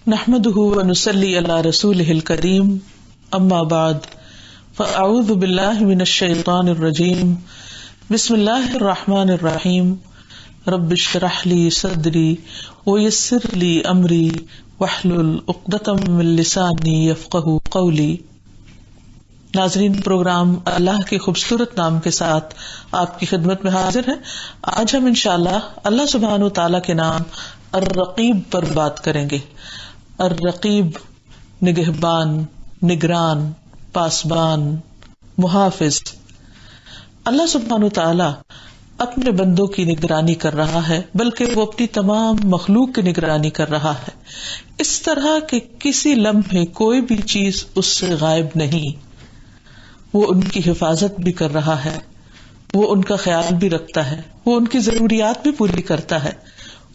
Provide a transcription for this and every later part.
نحمده ونصلي على رسوله الكريم اما بعد فاعوذ بالله من الشيطان الرجيم بسم الله الرحمن الرحيم رب اشرح لي صدري ويسر لي امري واحلل عقدة من لساني يفقهوا قولي۔ ناظرین، پروگرام اللہ کے خوبصورت نام کے ساتھ آپ کی خدمت میں حاضر ہے۔ آج ہم انشاءاللہ اللہ سبحانہ و تعالیٰ کے نام الرقیب پر بات کریں گے۔ الرقیب نگہبان، نگران، پاسبان، محافظ۔ اللہ سبحانہ و تعالیٰ اپنے بندوں کی نگرانی کر رہا ہے، بلکہ وہ اپنی تمام مخلوق کی نگرانی کر رہا ہے، اس طرح کہ کسی لمحے کوئی بھی چیز اس سے غائب نہیں۔ وہ ان کی حفاظت بھی کر رہا ہے، وہ ان کا خیال بھی رکھتا ہے، وہ ان کی ضروریات بھی پوری کرتا ہے،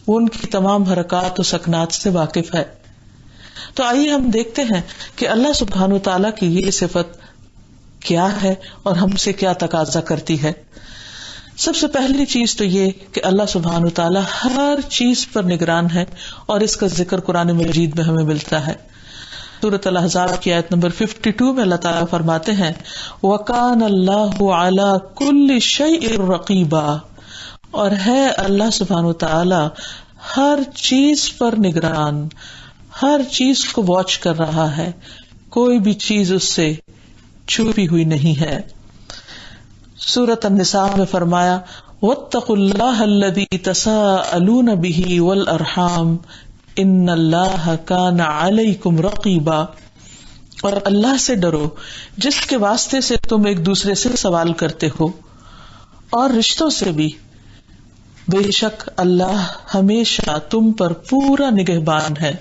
وہ ان کی تمام حرکات و سکنات سے واقف ہے۔ تو آئیے ہم دیکھتے ہیں کہ اللہ سبحانہ و تعالیٰ کی یہ صفت کیا ہے اور ہم سے کیا تقاضا کرتی ہے۔ سب سے پہلی چیز تو یہ کہ اللہ سبحانہ و تعالیٰ ہر چیز پر نگران ہے، اور اس کا ذکر قرآن مجید میں ہمیں ملتا ہے۔ سورۃ الاحزاب کی آیت نمبر 52 میں اللہ تعالیٰ فرماتے ہیں وَكَانَ اللَّهُ عَلَى كُلِّ شَيْءٍ رَقِيبًا، اور ہے اللہ سبحانہ و تعالیٰ ہر چیز پر نگران، ہر چیز کو واچ کر رہا ہے، کوئی بھی چیز اس سے چھپی ہوئی نہیں ہے۔ سورۃ النساء میں فرمایا وَاتَّقُوا اللَّهَ الَّذِي تَسَاءَلُونَ بِهِ وَالْأَرْحَامَ ان اللہ کان علیکم رقیبا، اور اللہ سے ڈرو جس کے واسطے سے تم ایک دوسرے سے سوال کرتے ہو، اور رشتوں سے بھی، بے شک اللہ ہمیشہ تم پر پورا نگہبان ہے۔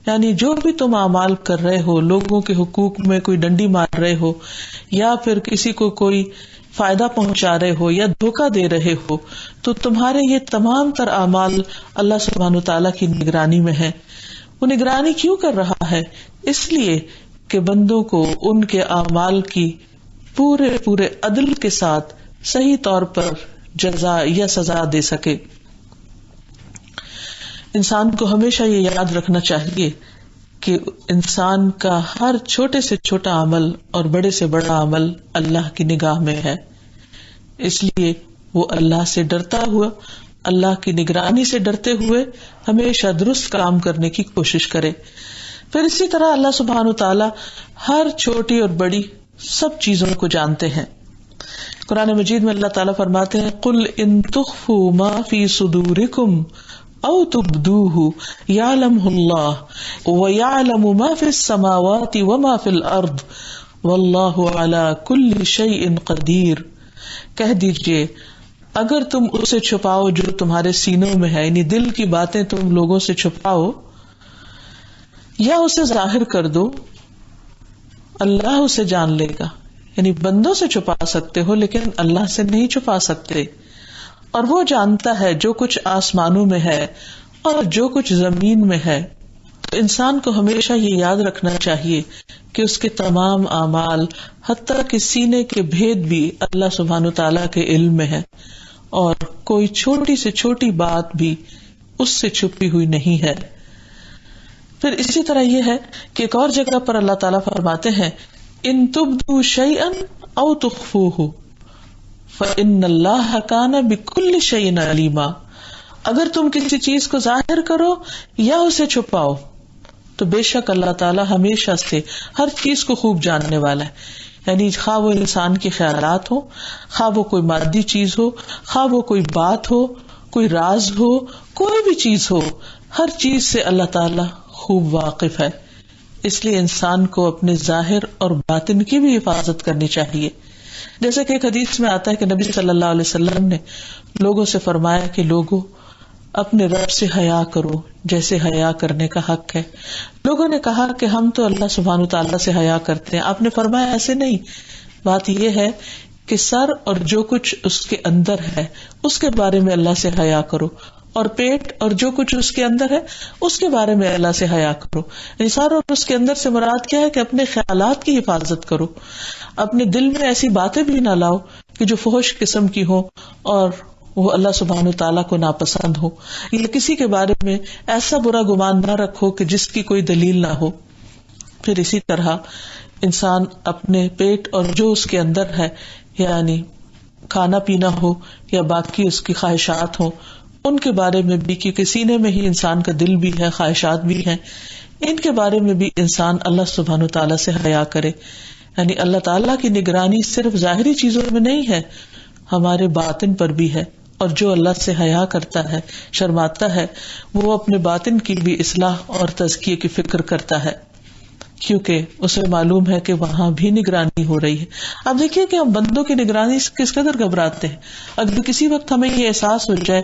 یعنی جو بھی تم اعمال کر رہے ہو، لوگوں کے حقوق میں کوئی ڈنڈی مار رہے ہو، یا پھر کسی کو کوئی فائدہ پہنچا رہے ہو یا دھوکہ دے رہے ہو، تو تمہارے یہ تمام تر اعمال اللہ سبحانہ تعالیٰ کی نگرانی میں ہے۔ وہ نگرانی کیوں کر رہا ہے؟ اس لیے کہ بندوں کو ان کے اعمال کی پورے عدل کے ساتھ صحیح طور پر جزا یا سزا دے سکے۔ انسان کو ہمیشہ یہ یاد رکھنا چاہیے کہ انسان کا ہر چھوٹے سے چھوٹا عمل اور بڑے سے بڑا عمل اللہ کی نگاہ میں ہے، اس لیے وہ اللہ سے ڈرتا ہوا، اللہ کی نگرانی سے ڈرتے ہوئے ہمیشہ درست کام کرنے کی کوشش کرے۔ پھر اسی طرح اللہ سبحانہ تعالیٰ ہر چھوٹی اور بڑی سب چیزوں کو جانتے ہیں۔ قرآن مجید میں اللہ تعالیٰ فرماتے ہیں قل ان تخفوا ما فی صدورکم او تبدوه یعلمہ اللہ ویعلم ما فی السماوات وما فی الارض واللہ علی کل شیء قدیر۔ کہہ دیجئے اگر تم اسے چھپاؤ جو تمہارے سینوں میں ہے، یعنی دل کی باتیں تم لوگوں سے چھپاؤ یا اسے ظاہر کر دو، اللہ اسے جان لے گا۔ یعنی بندوں سے چھپا سکتے ہو لیکن اللہ سے نہیں چھپا سکتے، اور وہ جانتا ہے جو کچھ آسمانوں میں ہے اور جو کچھ زمین میں ہے۔ تو انسان کو ہمیشہ یہ یاد رکھنا چاہیے کہ اس کے تمام اعمال حتیٰ کہ سینے کے بھید بھی اللہ سبحانہ تعالیٰ کے علم میں ہے، اور کوئی چھوٹی سے چھوٹی بات بھی اس سے چھپی ہوئی نہیں ہے۔ پھر اسی طرح یہ ہے کہ ایک اور جگہ پر اللہ تعالیٰ فرماتے ہیں ان تبدوا شیئا او تخفوہ فإن اللہ کان بکل شیء علیما، اگر تم کسی چیز کو ظاہر کرو یا اسے چھپاؤ تو بے شک اللہ تعالیٰ ہمیشہ سے ہر چیز کو خوب جاننے والا ہے۔ یعنی خواہ وہ انسان کے خیالات ہو، خواہ وہ کوئی مادی چیز ہو، خواہ وہ کوئی بات ہو، کوئی راز ہو، کوئی بھی چیز ہو، ہر چیز سے اللہ تعالیٰ خوب واقف ہے۔ اس لیے انسان کو اپنے ظاہر اور باطن کی بھی حفاظت کرنی چاہیے۔ جیسے کہ ایک حدیث میں آتا ہے کہ نبی صلی اللہ علیہ وسلم نے لوگوں سے فرمایا کہ لوگوں اپنے رب سے حیا کرو جیسے حیا کرنے کا حق ہے۔ لوگوں نے کہا کہ ہم تو اللہ سبحانہ تعالیٰ سے حیا کرتے ہیں۔ آپ نے فرمایا ایسے نہیں، بات یہ ہے کہ سر اور جو کچھ اس کے اندر ہے اس کے بارے میں اللہ سے حیا کرو، اور پیٹ اور جو کچھ اس کے اندر ہے اس کے بارے میں اللہ سے حیا کرو۔ سر اور اس کے اندر سے مراد کیا ہے کہ اپنے خیالات کی حفاظت کرو، اپنے دل میں ایسی باتیں بھی نہ لاؤ کہ جو فحش قسم کی ہوں اور وہ اللہ سبحانہ تعالیٰ کو ناپسند ہو، یا کسی کے بارے میں ایسا برا گمان نہ رکھو کہ جس کی کوئی دلیل نہ ہو. پھر اسی طرح انسان اپنے پیٹ اور جو اس کے اندر ہے، یعنی کھانا پینا ہو یا باقی اس کی خواہشات ہوں، ان کے بارے میں بھی، کیونکہ سینے میں ہی انسان کا دل بھی ہے، خواہشات بھی ہیں، ان کے بارے میں بھی انسان اللہ سبحانہ تعالیٰ سے حیا کرے. یعنی اللہ تعالیٰ کی نگرانی صرف ظاہری چیزوں میں نہیں ہے، ہمارے باطن پر بھی ہے. اور جو اللہ سے حیا کرتا ہے، شرماتا ہے، وہ اپنے باطن کی بھی اصلاح اور تزکیے کی فکر کرتا ہے، کیونکہ اسے معلوم ہے کہ وہاں بھی نگرانی ہو رہی ہے. اب دیکھیے کہ ہم بندوں کی نگرانی کس قدر گھبراتے ہیں. اگر کسی وقت ہمیں یہ احساس ہو جائے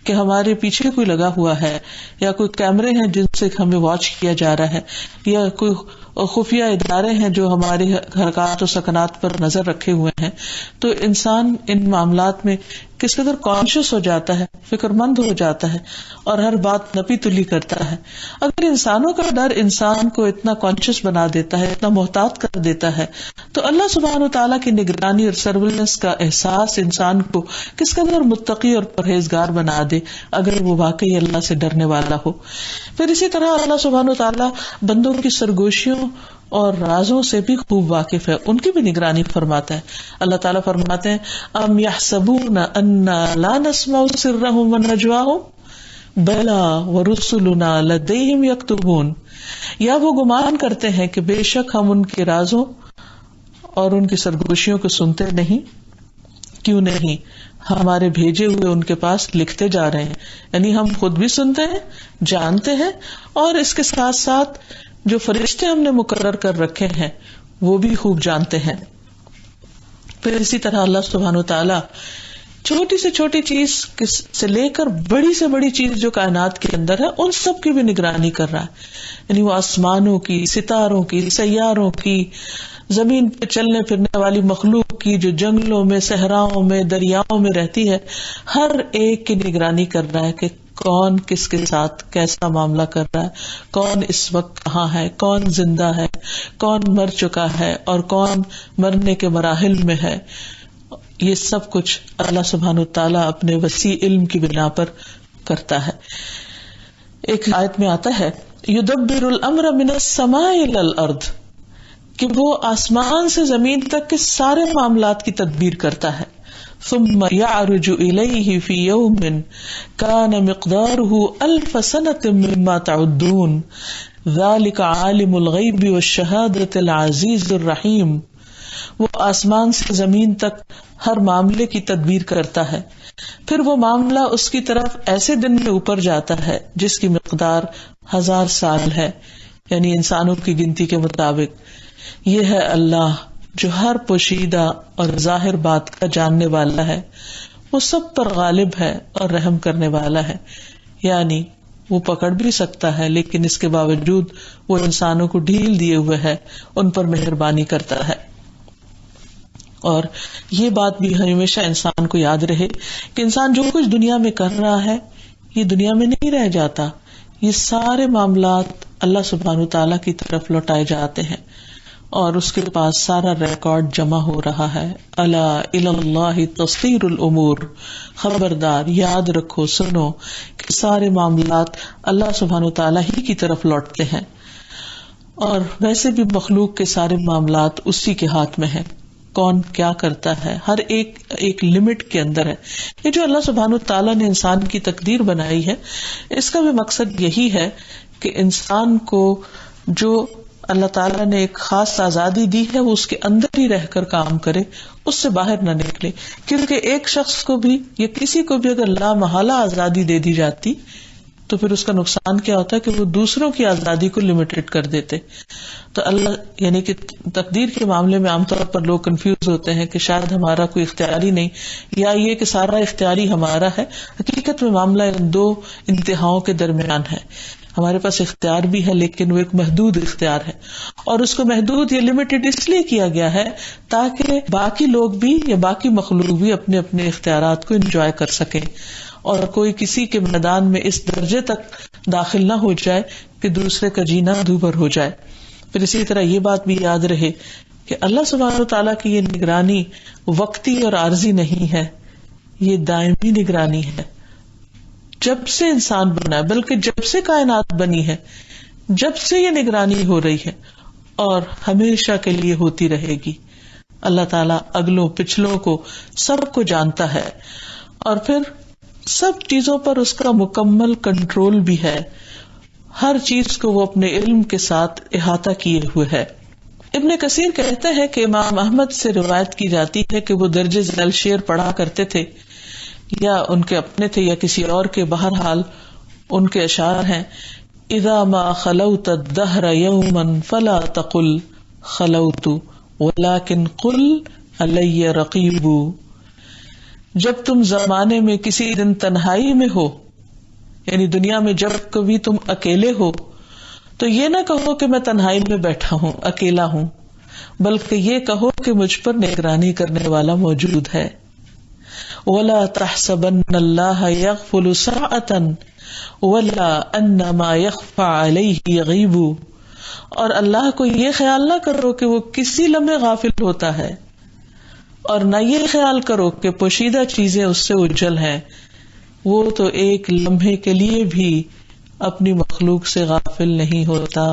کہ ہمارے پیچھے کوئی لگا ہوا ہے، یا کوئی کیمرے ہیں جن سے ہمیں واچ کیا جا رہا ہے، یا کوئی خفیہ ادارے ہیں جو ہماری حرکات و سکنات پر نظر رکھے ہوئے ہیں، تو انسان ان معاملات میں کس قدر کانشیس ہو جاتا ہے، فکر مند ہو جاتا ہے، اور ہر بات نپی تلی کرتا ہے. اگر انسانوں کا ڈر انسان کو اتنا کانشیس بنا دیتا ہے، اتنا محتاط کر دیتا ہے، تو اللہ سبحانہ وتعالیٰ کی نگرانی اور سرویلنس کا احساس انسان کو کس قدر متقی اور پرہیزگار بنا دے اگر وہ واقعی اللہ سے ڈرنے والا ہو. پھر اسی طرح اللہ سبحانہ وتعالیٰ بندوں کی سرگوشیوں اور رازوں سے بھی خوب واقف ہے، ان کی بھی نگرانی فرماتا ہے. اللہ تعالیٰ فرماتے ہیں ام یحسبون انا لا نسمع سرهم ونجواهم بلا ورسلنا لدیہم یکتبون. یا وہ گمان کرتے ہیں کہ بے شک ہم ان کے رازوں اور ان کی سرگوشیوں کو سنتے نہیں، کیوں نہیں، ہمارے بھیجے ہوئے ان کے پاس لکھتے جا رہے ہیں. یعنی ہم خود بھی سنتے ہیں، جانتے ہیں، اور اس کے ساتھ ساتھ جو فرشتے ہم نے مقرر کر رکھے ہیں وہ بھی خوب جانتے ہیں. پھر اسی طرح اللہ سبحانہ وتعالیٰ چھوٹی سے چھوٹی چیز سے لے کر بڑی سے بڑی چیز جو کائنات کے اندر ہے ان سب کی بھی نگرانی کر رہا ہے. یعنی وہ آسمانوں کی، ستاروں کی، سیاروں کی، زمین پہ چلنے پھرنے والی مخلوق کی، جو جنگلوں میں، صحراؤں میں، دریاؤں میں رہتی ہے، ہر ایک کی نگرانی کر رہا ہے کہ کون کس کے ساتھ کیسا معاملہ کر رہا ہے، کون اس وقت کہاں ہے، کون زندہ ہے، کون مر چکا ہے، اور کون مرنے کے مراحل میں ہے. یہ سب کچھ اللہ سبحانہ تعالیٰ اپنے وسیع علم کی بنا پر کرتا ہے. ایک آیت میں آتا ہے یدبر الامر من السماء الى الارض، کہ وہ آسمان سے زمین تک کے سارے معاملات کی تدبیر کرتا ہے. ثم يعرج إليه في يوم كان مقداره 1000 سنة مما تعدون ذلك عالم الغيب والشهادة العزيز الرحيم. وہ آسمان سے زمین تک ہر معاملے کی تدبیر کرتا ہے، پھر وہ معاملہ اس کی طرف ایسے دن میں اوپر جاتا ہے جس کی مقدار 1000 سال ہے، یعنی انسانوں کی گنتی کے مطابق. یہ ہے اللہ جو ہر پوشیدہ اور ظاہر بات کا جاننے والا ہے، وہ سب پر غالب ہے اور رحم کرنے والا ہے. یعنی وہ پکڑ بھی سکتا ہے لیکن اس کے باوجود وہ انسانوں کو ڈھیل دیے ہوئے ہے، ان پر مہربانی کرتا ہے. اور یہ بات بھی ہمیشہ انسان کو یاد رہے کہ انسان جو کچھ دنیا میں کر رہا ہے یہ دنیا میں نہیں رہ جاتا، یہ سارے معاملات اللہ سبحانہ تعالیٰ کی طرف لوٹائے جاتے ہیں اور اس کے پاس سارا ریکارڈ جمع ہو رہا ہے. الا الی اللہ تصیر الامور، خبردار، یاد رکھو، سنو کہ سارے معاملات اللہ سبحانہ تعالیٰ ہی کی طرف لوٹتے ہیں، اور ویسے بھی مخلوق کے سارے معاملات اسی کے ہاتھ میں ہیں. کون کیا کرتا ہے ہر ایک لمٹ کے اندر ہے. یہ جو اللہ سبحانہ تعالیٰ نے انسان کی تقدیر بنائی ہے، اس کا بھی مقصد یہی ہے کہ انسان کو جو اللہ تعالیٰ نے ایک خاص آزادی دی ہے وہ اس کے اندر ہی رہ کر کام کرے، اس سے باہر نہ نکلے. کیونکہ ایک شخص کو بھی یا کسی کو بھی اگر لامحالہ آزادی دے دی جاتی تو پھر اس کا نقصان کیا ہوتا ہے کہ وہ دوسروں کی آزادی کو لمیٹڈ کر دیتے. تو اللہ یعنی کہ تقدیر کے معاملے میں عام طور پر لوگ کنفیوز ہوتے ہیں کہ شاید ہمارا کوئی اختیاری نہیں، یا یہ کہ سارا اختیاری ہمارا ہے. حقیقت میں معاملہ ان دو انتہاؤں کے درمیان ہے. ہمارے پاس اختیار بھی ہے لیکن وہ ایک محدود اختیار ہے، اور اس کو محدود یا لمیٹڈ اس لیے کیا گیا ہے تاکہ باقی لوگ بھی یا باقی مخلوق بھی اپنے اپنے اختیارات کو انجوائے کر سکیں، اور کوئی کسی کے میدان میں اس درجے تک داخل نہ ہو جائے کہ دوسرے کا جینا دوبھر ہو جائے. پھر اسی طرح یہ بات بھی یاد رہے کہ اللہ سبحانہ و تعالیٰ کی یہ نگرانی وقتی اور عارضی نہیں ہے، یہ دائمی نگرانی ہے، جب سے انسان بنا ہے، بلکہ جب سے کائنات بنی ہے، جب سے یہ نگرانی ہو رہی ہے اور ہمیشہ کے لیے ہوتی رہے گی. اللہ تعالیٰ اگلوں پچھلوں کو سب کو جانتا ہے، اور پھر سب چیزوں پر اس کا مکمل کنٹرول بھی ہے. ہر چیز کو وہ اپنے علم کے ساتھ احاطہ کیے ہوئے ہے. ابن کثیر کہتے ہیں کہ امام احمد سے روایت کی جاتی ہے کہ وہ درج ذیل شعر پڑھا کرتے تھے، یا ان کے اپنے تھے یا کسی اور کے، بہرحال ان کے اشعار ہیں: اذا ما خلوت الدہر یوما فلا تقل خلوت ولكن قل علی رقیب. جب تم زمانے میں کسی دن تنہائی میں ہو، یعنی دنیا میں جب کبھی تم اکیلے ہو، تو یہ نہ کہو کہ میں تنہائی میں بیٹھا ہوں، اکیلا ہوں، بلکہ یہ کہو کہ مجھ پر نگرانی کرنے والا موجود ہے. وَلَا تَحْسَبَنَّ اللَّهَ يَغْفُلُ سَاعَةً وَلَا أَنَّ مَا يَخْفَى عَلَيْهِ يَغِيبُ. اور اللہ کو یہ خیال نہ کرو کہ وہ کسی لمحے غافل ہوتا ہے، اور نہ یہ خیال کرو کہ پوشیدہ چیزیں اس سے اجل ہیں. وہ تو ایک لمحے کے لیے بھی اپنی مخلوق سے غافل نہیں ہوتا.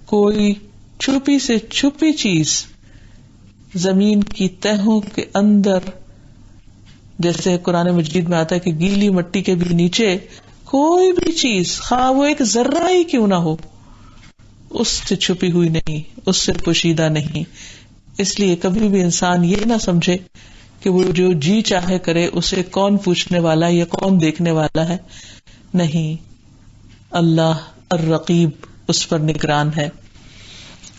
کوئی چھپی سے چھپی چیز زمین کی تہوں کے اندر، جیسے قرآن مجید میں آتا ہے کہ گیلی مٹی کے بھی نیچے کوئی بھی چیز، خواہ وہ ایک ذرہ ہی کیوں نہ ہو، اس سے چھپی ہوئی نہیں، اس سے پوشیدہ نہیں. اس لیے کبھی بھی انسان یہ نہ سمجھے کہ وہ جو جی چاہے کرے، اسے کون پوچھنے والا ہے یا کون دیکھنے والا ہے. نہیں، اللہ الرقیب اس پر نگران ہے.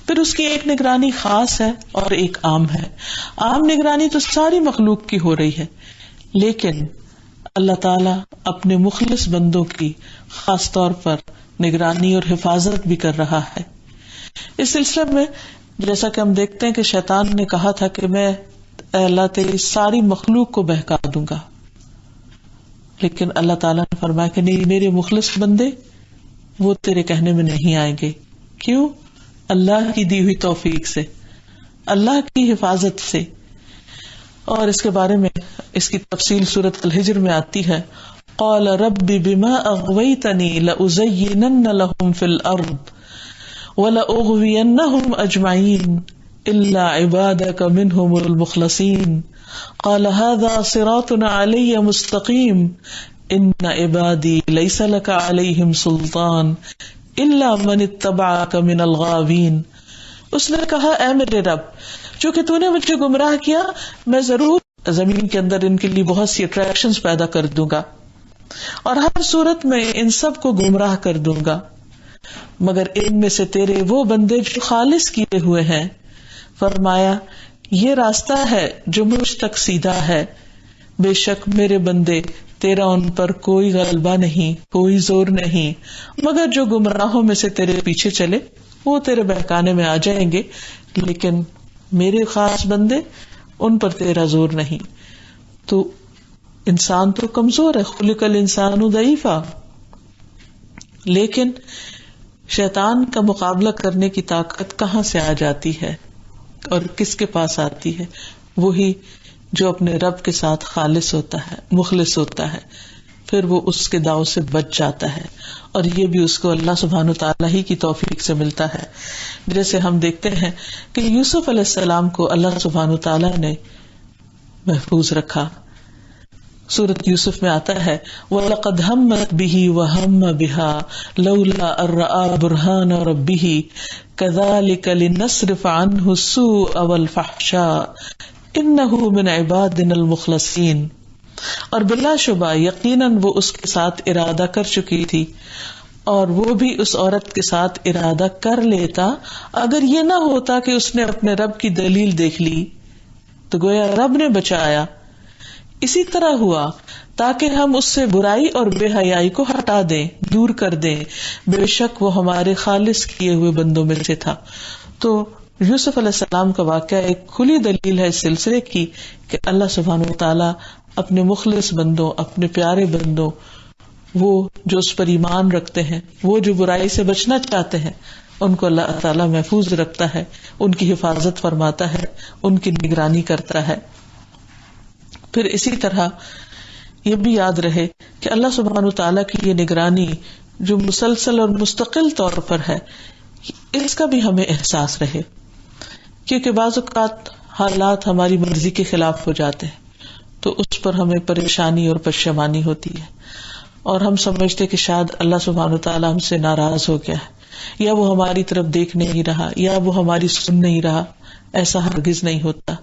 پھر اس کی ایک نگرانی خاص ہے اور ایک عام ہے. عام نگرانی تو ساری مخلوق کی ہو رہی ہے، لیکن اللہ تعالیٰ اپنے مخلص بندوں کی خاص طور پر نگرانی اور حفاظت بھی کر رہا ہے. اس سلسلے میں جیسا کہ ہم دیکھتے ہیں کہ شیطان نے کہا تھا کہ میں اے اللہ تیری ساری مخلوق کو بہکا دوں گا، لیکن اللہ تعالیٰ نے فرمایا کہ نہیں، میرے مخلص بندے وہ تیرے کہنے میں نہیں آئیں گے. کیوں؟ اللہ کی دی ہوئی توفیق سے، اللہ کی حفاظت سے. اور اس کے بارے میں اس کی تفصیل سورۃ الحجر میں آتی ہے: قال رب بما اغویتنی لأزینن لهم فی الارض وَلَأُغْوِيَنَّهُمْ أَجْمَعِينَ إِلَّا عِبَادَكَ مِنْهُمُ الْمُخْلَصِينَ قَالَ هَذَا صِرَاطٌ عَلَيَّ مُسْتَقِيمٌ إِنَّ عِبَادِي لَيْسَ لَكَ عَلَيْهِمْ سُلْطَانٌ إِلَّا مَنِ اتَّبَعَكَ مِنَ الْغَاوِينَ. اس نے کہا اے میرے رب، چونکہ تو نے مجھے گمراہ کیا، میں ضرور زمین کے اندر ان کے لیے بہت سی اٹریکشنز پیدا کر دوں گا، اور ہر صورت میں ان سب کو گمراہ کر دوں گا، مگر ان میں سے تیرے وہ بندے جو خالص کیے ہوئے ہیں. فرمایا یہ راستہ ہے جو مجھ تک سیدھا ہے، بے شک میرے بندے تیرا ان پر کوئی غلبہ نہیں، کوئی زور نہیں، مگر جو گمراہوں میں سے تیرے پیچھے چلے وہ تیرے بہکانے میں آ جائیں گے، لیکن میرے خاص بندے ان پر تیرا زور نہیں. تو انسان تو کمزور ہے، خلق الانسان ضعیفا، لیکن شیطان کا مقابلہ کرنے کی طاقت کہاں سے آ جاتی ہے اور کس کے پاس آتی ہے؟ وہی جو اپنے رب کے ساتھ خالص ہوتا ہے، مخلص ہوتا ہے، پھر وہ اس کے داؤ سے بچ جاتا ہے، اور یہ بھی اس کو اللہ سبحانہ وتعالی ہی کی توفیق سے ملتا ہے. جیسے ہم دیکھتے ہیں کہ یوسف علیہ السلام کو اللہ سبحانہ وتعالی نے محفوظ رکھا. سورۃ یوسف میں آتا ہے وَلَقَدْ هَمَّتْ بِهِ وَهَمَّ بِهَا لَوْلَا أَن رَّأَىٰ بُرْهَانَ رَبِّهِ كَذَٰلِكَ لِنَصْرِفَ عَنْهُ السُّوءَ وَالْفَحْشَاءَ إِنَّهُ مِنْ عِبَادِنَا الْمُخْلَصِينَ. اور بلا شبہ یقیناً وہ اس کے ساتھ ارادہ کر چکی تھی، اور وہ بھی اس عورت کے ساتھ ارادہ کر لیتا اگر یہ نہ ہوتا کہ اس نے اپنے رب کی دلیل دیکھ لی، تو گویا رب نے بچایا. اسی طرح ہوا تاکہ ہم اس سے برائی اور بے حیائی کو ہٹا دیں، دور کر دیں، بے شک وہ ہمارے خالص کیے ہوئے بندوں میں سے تھا. تو یوسف علیہ السلام کا واقعہ ایک کھلی دلیل ہے اس سلسلے کی کہ اللہ سبحانہ وتعالی اپنے مخلص بندوں، اپنے پیارے بندوں، وہ جو اس پر ایمان رکھتے ہیں، وہ جو برائی سے بچنا چاہتے ہیں، ان کو اللہ تعالیٰ محفوظ رکھتا ہے، ان کی حفاظت فرماتا ہے، ان کی نگرانی کرتا ہے. پھر اسی طرح یہ بھی یاد رہے کہ اللہ سبحانہ تعالیٰ کی یہ نگرانی جو مسلسل اور مستقل طور پر ہے، اس کا بھی ہمیں احساس رہے، کیونکہ بعض اوقات حالات ہماری مرضی کے خلاف ہو جاتے ہیں تو اس پر ہمیں پریشانی اور پشیمانی ہوتی ہے، اور ہم سمجھتے کہ شاید اللہ سبحانہ تعالیٰ ہم سے ناراض ہو گیا ہے، یا وہ ہماری طرف دیکھ نہیں رہا، یا وہ ہماری سن نہیں رہا. ایسا ہرگز نہیں ہوتا.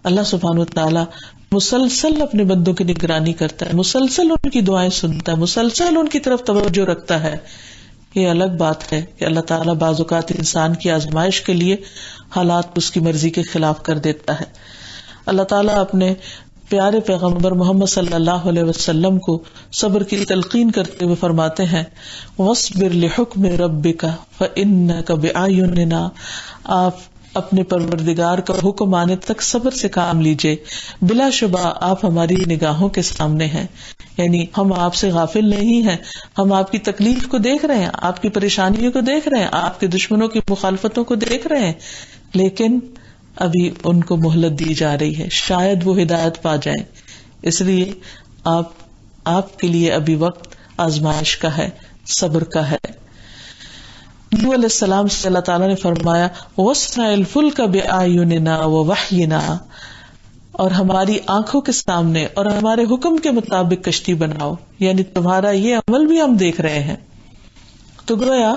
اللہ سبحانہ تعالیٰ مسلسل اپنے بندوں کی نگرانی کرتا ہے، مسلسل ان کی دعائیں سنتا ہے، مسلسل ان کی طرف توجہ رکھتا ہے. یہ الگ بات ہے کہ اللہ تعالیٰ بعض اوقات انسان کی آزمائش کے لیے حالات اس کی مرضی کے خلاف کر دیتا ہے. اللہ تعالیٰ اپنے پیارے پیغمبر محمد صلی اللہ علیہ وسلم کو صبر کی تلقین کرتے ہوئے فرماتے ہیں وَاصْبِرْ لِحُكْمِ رَبِّكَ فَإِنَّكَ بِأَعْيُنِنَا. آپ اپنے پروردگار کا حکم آنے تک صبر سے کام لیجئے، بلا شبہ آپ ہماری نگاہوں کے سامنے ہیں. یعنی ہم آپ سے غافل نہیں ہیں، ہم آپ کی تکلیف کو دیکھ رہے ہیں، آپ کی پریشانیوں کو دیکھ رہے ہیں، آپ کے دشمنوں کی مخالفتوں کو دیکھ رہے ہیں، لیکن ابھی ان کو مہلت دی جا رہی ہے، شاید وہ ہدایت پا جائیں. اس لیے آپ کے لیے ابھی وقت آزمائش کا ہے، صبر کا ہے. نوح علیہ السلام سے اللہ تعالیٰ نے فرمایا وَاصْنَعِ الْفُلْكَ بِأَعْيُنِنَا وَوَحْيِنَا، اور ہماری آنکھوں کے سامنے اور ہمارے حکم کے مطابق کشتی بناؤ، یعنی تمہارا یہ عمل بھی ہم دیکھ رہے ہیں. تو گویا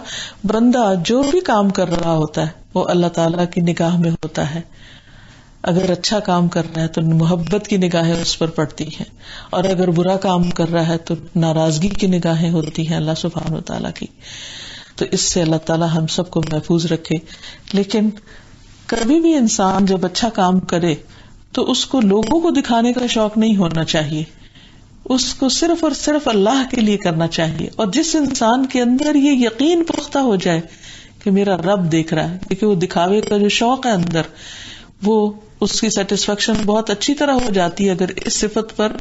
بندہ جو بھی کام کر رہا ہوتا ہے وہ اللہ تعالیٰ کی نگاہ میں ہوتا ہے. اگر اچھا کام کر رہا ہے تو محبت کی نگاہیں اس پر پڑتی ہیں، اور اگر برا کام کر رہا ہے تو ناراضگی کی نگاہیں ہوتی ہیں اللہ سبحانہ و تعالیٰ کی. تو اس سے اللہ تعالیٰ ہم سب کو محفوظ رکھے. لیکن کبھی بھی انسان جب اچھا کام کرے تو اس کو لوگوں کو دکھانے کا شوق نہیں ہونا چاہیے، اس کو صرف اور صرف اللہ کے لیے کرنا چاہیے. اور جس انسان کے اندر یہ یقین پختہ ہو جائے کہ میرا رب دیکھ رہا ہے، کیونکہ وہ دکھاوے کا جو شوق ہے اندر، وہ اس کی سیٹسفیکشن بہت اچھی طرح ہو جاتی ہے اگر اس صفت پر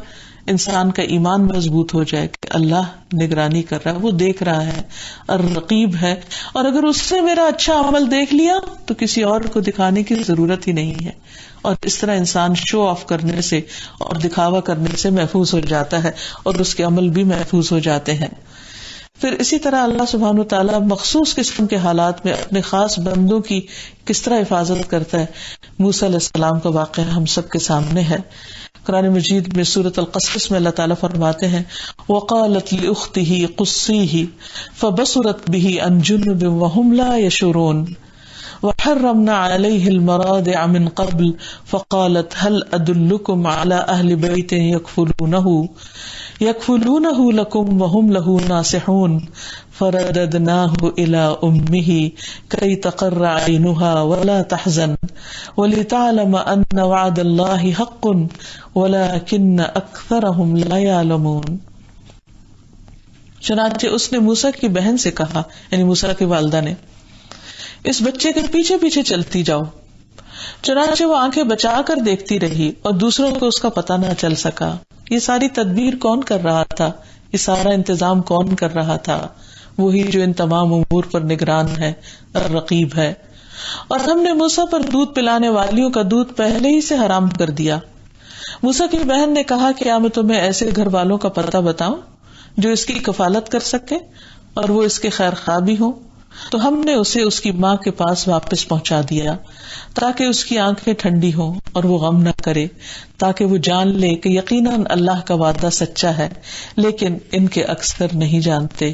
انسان کا ایمان مضبوط ہو جائے کہ اللہ نگرانی کر رہا ہے، وہ دیکھ رہا ہے، الرقیب ہے، اور اگر اس نے میرا اچھا عمل دیکھ لیا تو کسی اور کو دکھانے کی ضرورت ہی نہیں ہے. اور اس طرح انسان شو آف کرنے سے اور دکھاوا کرنے سے محفوظ ہو جاتا ہے، اور اس کے عمل بھی محفوظ ہو جاتے ہیں. پھر اسی طرح اللہ سبحانہ وتعالیٰ مخصوص قسم کے حالات میں اپنے خاص بندوں کی کس طرح حفاظت کرتا ہے. موسیٰ علیہ السلام کا واقعہ ہم سب کے سامنے ہے. قرآن مجید میں سورۃ القصص میں اللہ تعالیٰ فرماتے ہیں وَقَالَتْ لِأُخْتِهِ قُصِّيهِ فَبَصُرَتْ بِهِ عَنْ جُنُبٍ وَهُمْ لَا يَشْعُرُونَ وَحَرَّمْنَا عَلَيْهِ الْمَرَاضِعَ مِنْ قَبْلُ فَقَالَتْ هَلْ أَدُلُّكُمْ عَلَى أَهْلِ بَيْتٍ يَكْفُلُونَهُ لَكُمْ وَهُمْ لَهُ نَاصِحُونَ فَرَدَدْنَاهُ إِلَى أُمِّهِ كَيْ تَقَرَّ عَيْنُهَا وَلَا تَحْزَنَ وَلِتَعْلَمَ أَنَّ وَعْدَ اللَّهِ حَقٌّ وَلَكِنَّ أَكْثَرَهُمْ لَا يَعْلَمُونَ. چنانچہ اس نے موسیٰ کی بہن سے کہا، یعنی موسیٰ کی والدہ نے، اس بچے کے پیچھے پیچھے چلتی جاؤ. چنانچہ وہ آنکھیں بچا کر دیکھتی رہی اور دوسروں کو اس کا پتہ نہ چل سکا. یہ ساری تدبیر کون کر رہا تھا؟ یہ سارا انتظام کون کر رہا تھا؟ وہی جو ان تمام امور پر نگران ہے، رقیب ہے. اور ہم نے موسیٰ پر دودھ پلانے والیوں کا دودھ پہلے ہی سے حرام کر دیا. موسیٰ کی بہن نے کہا کیا میں تمہیں ایسے گھر والوں کا پتہ بتاؤں جو اس کی کفالت کر سکے اور وہ اس کے خیر خواہ بھی ہوں. تو ہم نے اسے اس کی ماں کے پاس واپس پہنچا دیا تاکہ اس کی آنکھیں ٹھنڈی ہوں اور وہ غم نہ کرے، تاکہ وہ جان لے کہ یقیناً اللہ کا وعدہ سچا ہے، لیکن ان کے اکثر نہیں جانتے.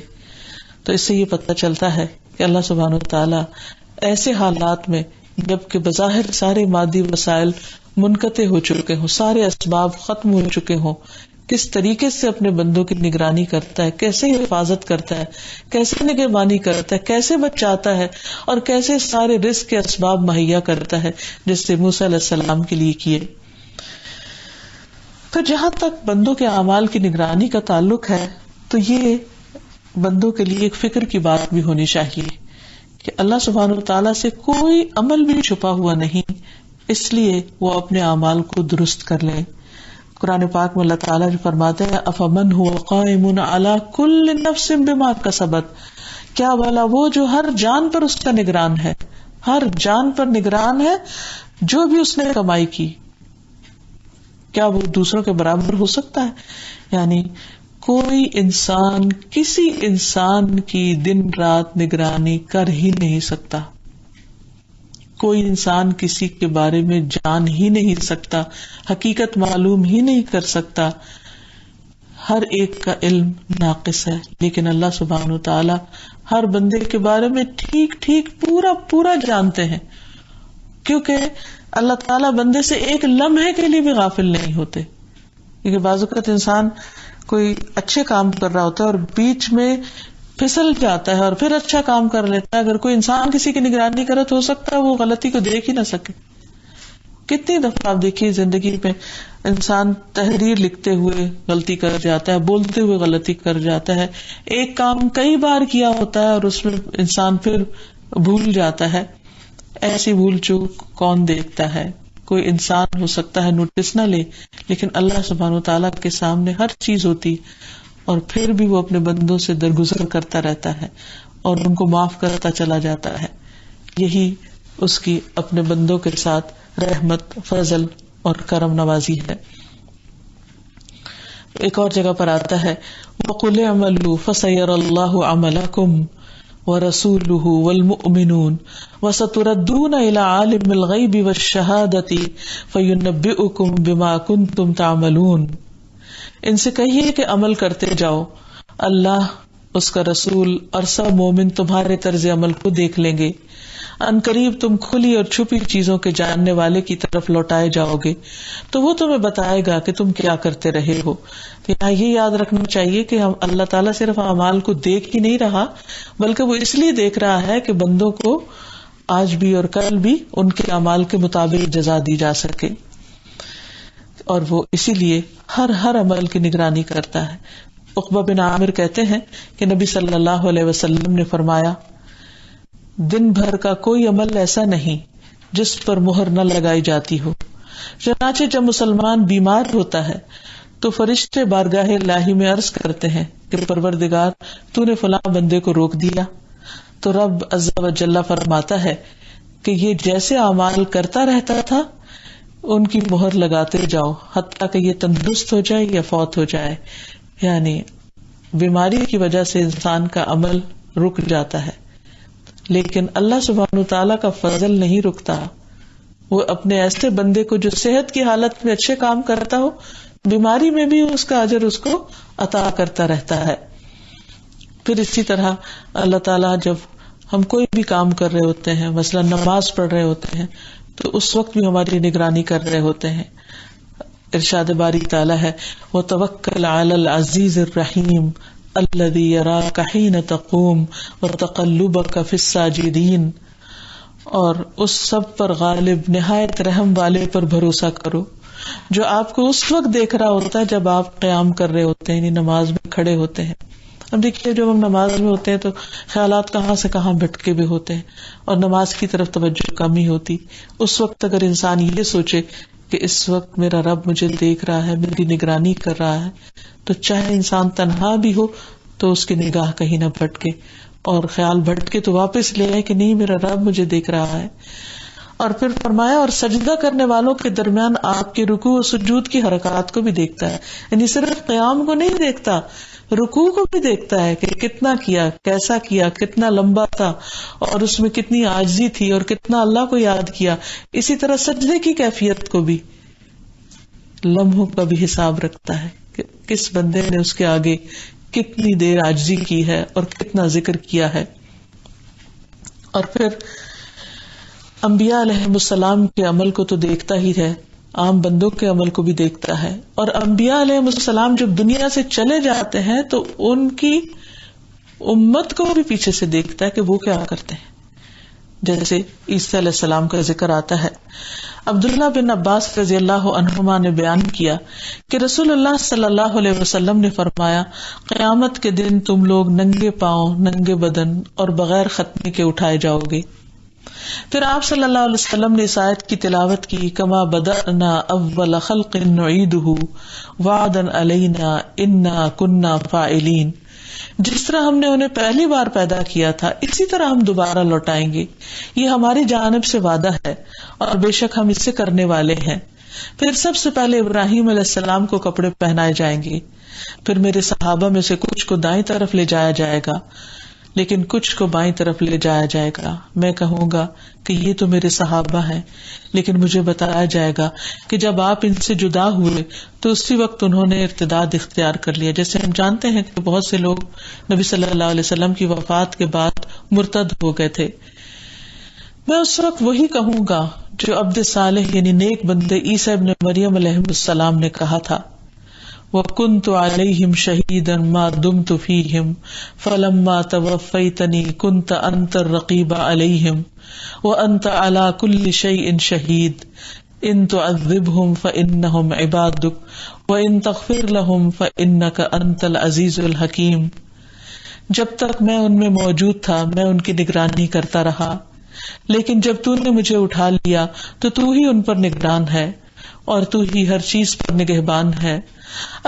تو اس سے یہ پتہ چلتا ہے کہ اللہ سبحانہ وتعالی ایسے حالات میں جب کہ بظاہر سارے مادی وسائل منقطع ہو چکے ہوں، سارے اسباب ختم ہو چکے ہوں، کس طریقے سے اپنے بندوں کی نگرانی کرتا ہے، کیسے حفاظت کرتا ہے، کیسے نگہبانی کرتا ہے، کیسے بچاتا ہے، اور کیسے سارے رزق کے اسباب مہیا کرتا ہے جیسے موسیٰ علیہ السلام کے لیے کیے. پھر جہاں تک بندوں کے اعمال کی نگرانی کا تعلق ہے تو یہ بندوں کے لیے ایک فکر کی بات بھی ہونی چاہیے کہ اللہ سبحانہ وتعالیٰ سے کوئی عمل بھی چھپا ہوا نہیں، اس لیے وہ اپنے اعمال کو درست کر لیں. قرآن پاک میں اللہ تعالیٰ جو فرماتے ہیں افمن هو قائم علی کل نفس بما کسبت، کیا بھلا وہ جو ہر جان پر اس کا نگران ہے، ہر جان پر نگران ہے جو بھی اس نے کمائی کی. کیا وہ دوسروں کے برابر ہو سکتا ہے؟ یعنی کوئی انسان کسی انسان کی دن رات نگرانی کر ہی نہیں سکتا، کوئی انسان کسی کے بارے میں جان ہی نہیں سکتا، حقیقت معلوم ہی نہیں کر سکتا، ہر ایک کا علم ناقص ہے. لیکن اللہ سبحانہ و تعالی ہر بندے کے بارے میں ٹھیک ٹھیک پورا پورا جانتے ہیں، کیونکہ اللہ تعالیٰ بندے سے ایک لمحے کے لیے بھی غافل نہیں ہوتے. کیونکہ بعض اوقات انسان کوئی اچھے کام کر رہا ہوتا ہے اور بیچ میں پھسل جاتا ہے اور پھر اچھا کام کر لیتا ہے. اگر کوئی انسان کسی کی نگرانی کرے تو ہو سکتا ہے وہ غلطی کو دیکھ ہی نہ سکے. کتنی دفعہ آپ دیکھیے زندگی میں انسان تحریر لکھتے ہوئے غلطی کر جاتا ہے، بولتے ہوئے غلطی کر جاتا ہے، ایک کام کئی بار کیا ہوتا ہے اور اس میں انسان پھر بھول جاتا ہے. ایسی بھول چوک کون دیکھتا ہے؟ کوئی انسان ہو سکتا ہے نوٹس نہ لے، لیکن اللہ سبحانہ وتعالیٰ کے سامنے ہر چیز ہوتی اور پھر بھی وہ اپنے بندوں سے درگزر کرتا رہتا ہے اور ان کو معاف کرتا چلا جاتا ہے. یہی اس کی اپنے بندوں کے ساتھ رحمت، فضل اور کرم نوازی ہے. ایک اور جگہ پر آتا ہے وَقُلِ اعْمَلُوا فَسَيَرَى اللَّهُ عَمَلَكُمْ وَرَسُولُهُ وَالْمُؤْمِنُونَ وَسَتُرَدُّونَ إِلَى عَالِمِ الْغَيْبِ وَالشَّهَادَةِ فَيُنَبِّئُكُم بِمَا كُنتُمْ تَعْمَلُونَ. ان سے کہیے کہ عمل کرتے جاؤ، اللہ، اس کا رسول اور سب مومن تمہارے طرز عمل کو دیکھ لیں گے. ان قریب تم کھلی اور چھپی چیزوں کے جاننے والے کی طرف لوٹائے جاؤ گے تو وہ تمہیں بتائے گا کہ تم کیا کرتے رہے ہو. یہاں یہ یاد رکھنا چاہیے کہ ہم اللہ تعالیٰ صرف اعمال کو دیکھ ہی نہیں رہا، بلکہ وہ اس لیے دیکھ رہا ہے کہ بندوں کو آج بھی اور کل بھی ان کے اعمال کے مطابق جزا دی جا سکے، اور وہ اسی لیے ہر عمل کی نگرانی کرتا ہے. عقبہ بن عامر کہتے ہیں کہ نبی صلی اللہ علیہ وسلم نے فرمایا، دن بھر کا کوئی عمل ایسا نہیں جس پر مہر نہ لگائی جاتی ہو. چنانچہ جب مسلمان بیمار ہوتا ہے تو فرشتے بارگاہ الہی میں عرض کرتے ہیں کہ پروردگار، تو نے فلاں بندے کو روک دیا. تو رب عز و جل فرماتا ہے کہ یہ جیسے اعمال کرتا رہتا تھا ان کی مہر لگاتے جاؤ حتیٰ کہ یہ تندرست ہو جائے یا فوت ہو جائے. یعنی بیماری کی وجہ سے انسان کا عمل رک جاتا ہے، لیکن اللہ سبحانہ تعالیٰ کا فضل نہیں رکتا. وہ اپنے ایسے بندے کو جو صحت کی حالت میں اچھے کام کرتا ہو، بیماری میں بھی اس کا اجر اس کو عطا کرتا رہتا ہے. پھر اسی طرح اللہ تعالیٰ جب ہم کوئی بھی کام کر رہے ہوتے ہیں، مثلا نماز پڑھ رہے ہوتے ہیں، تو اس وقت بھی ہماری نگرانی کر رہے ہوتے ہیں. ارشاد باری تعالیٰ ہے وَتَوَكَّلْ عَلَى الْعَزِيزِ الرَّحِيمِ الَّذِي يَرَاكَ حِينَ تَقُومُ وَتَقَلُّبَكَ فِي السَّاجِدِينَ، اور اس سب پر غالب نہایت رحم والے پر بھروسہ کرو جو آپ کو اس وقت دیکھ رہا ہوتا ہے جب آپ قیام کر رہے ہوتے ہیں، یعنی نماز میں کھڑے ہوتے ہیں. اب دیکھیے جب ہم نماز میں ہوتے ہیں تو خیالات کہاں سے کہاں بھٹکے بھی ہوتے ہیں اور نماز کی طرف توجہ کم ہی ہوتی. اس وقت اگر انسان یہ سوچے کہ اس وقت میرا رب مجھے دیکھ رہا ہے، میری نگرانی کر رہا ہے، تو چاہے انسان تنہا بھی ہو تو اس کی نگاہ کہیں نہ بھٹکے، اور خیال بھٹکے تو واپس لے آئے کہ نہیں، میرا رب مجھے دیکھ رہا ہے. اور پھر فرمایا اور سجدہ کرنے والوں کے درمیان آپ کے رکوع و سجود کی حرکات کو بھی دیکھتا ہے. یعنی صرف قیام کو نہیں دیکھتا، رکوع کو بھی دیکھتا ہے کہ کتنا کیا، کیسا کیا، کتنا لمبا تھا اور اس میں کتنی عاجزی تھی اور کتنا اللہ کو یاد کیا. اسی طرح سجدے کی کیفیت کو بھی، لمحوں کا بھی حساب رکھتا ہے کہ کس بندے نے اس کے آگے کتنی دیر عاجزی کی ہے اور کتنا ذکر کیا ہے. اور پھر انبیاء علیہ السلام کے عمل کو تو دیکھتا ہی ہے، عام بندوں کے عمل کو بھی دیکھتا ہے. اور انبیاء علیہ السلام جب دنیا سے چلے جاتے ہیں تو ان کی امت کو بھی پیچھے سے دیکھتا ہے کہ وہ کیا کرتے ہیں. جیسے عیسیٰ علیہ السلام کا ذکر آتا ہے. عبداللہ بن عباس رضی اللہ عنہما نے بیان کیا کہ رسول اللہ صلی اللہ علیہ وسلم نے فرمایا، قیامت کے دن تم لوگ ننگے پاؤں، ننگے بدن اور بغیر ختنے کے اٹھائے جاؤ گے. پھر آپ صلی اللہ علیہ وسلم نے اس آیت کی تلاوت کی، کما بدأنا اول خلق نعیدہ وعدا علینا انا کنا فاعلین. جس طرح ہم نے انہیں پہلی بار پیدا کیا تھا اسی طرح ہم دوبارہ لوٹائیں گے، یہ ہماری جانب سے وعدہ ہے اور بے شک ہم اس سے کرنے والے ہیں. پھر سب سے پہلے ابراہیم علیہ السلام کو کپڑے پہنائے جائیں گے، پھر میرے صحابہ میں سے کچھ کو دائیں طرف لے جایا جائے گا، لیکن کچھ کو بائیں طرف لے جایا جائے گا. میں کہوں گا کہ یہ تو میرے صحابہ ہیں، لیکن مجھے بتایا جائے گا کہ جب آپ ان سے جدا ہوئے تو اسی وقت انہوں نے ارتداد اختیار کر لیا. جیسے ہم جانتے ہیں کہ بہت سے لوگ نبی صلی اللہ علیہ وسلم کی وفات کے بعد مرتد ہو گئے تھے. میں اس وقت وہی کہوں گا جو عبد صالح یعنی نیک بندے عیسیٰ ابن مریم علیہ السلام نے کہا تھا، وَكُنْتُ عَلَيْهِمْ شَهِيدًا مَا دُمْتُ فِيهِمْ فَلَمَّا تَوَفَّيْتَنِي كُنْتَ أَنْتَ الرَّقِيبَ عَلَيْهِمْ وَأَنْتَ عَلَى كُلِّ شَيْءٍ شَهِيدٌ إِن تُعَذِّبْهُمْ فَإِنَّهُمْ عِبَادُكَ وَإِن تَغْفِرْ لَهُمْ فَإِنَّكَ أَنْتَ الْعَزِيزُ الْحَكِيمُ. جب تک میں ان میں موجود تھا میں ان کی نگرانی کرتا رہا، لیکن جب تو نے مجھے اٹھا لیا تو ہی ان پر نگران ہے اور تو ہی ہر چیز پر نگہبان ہے.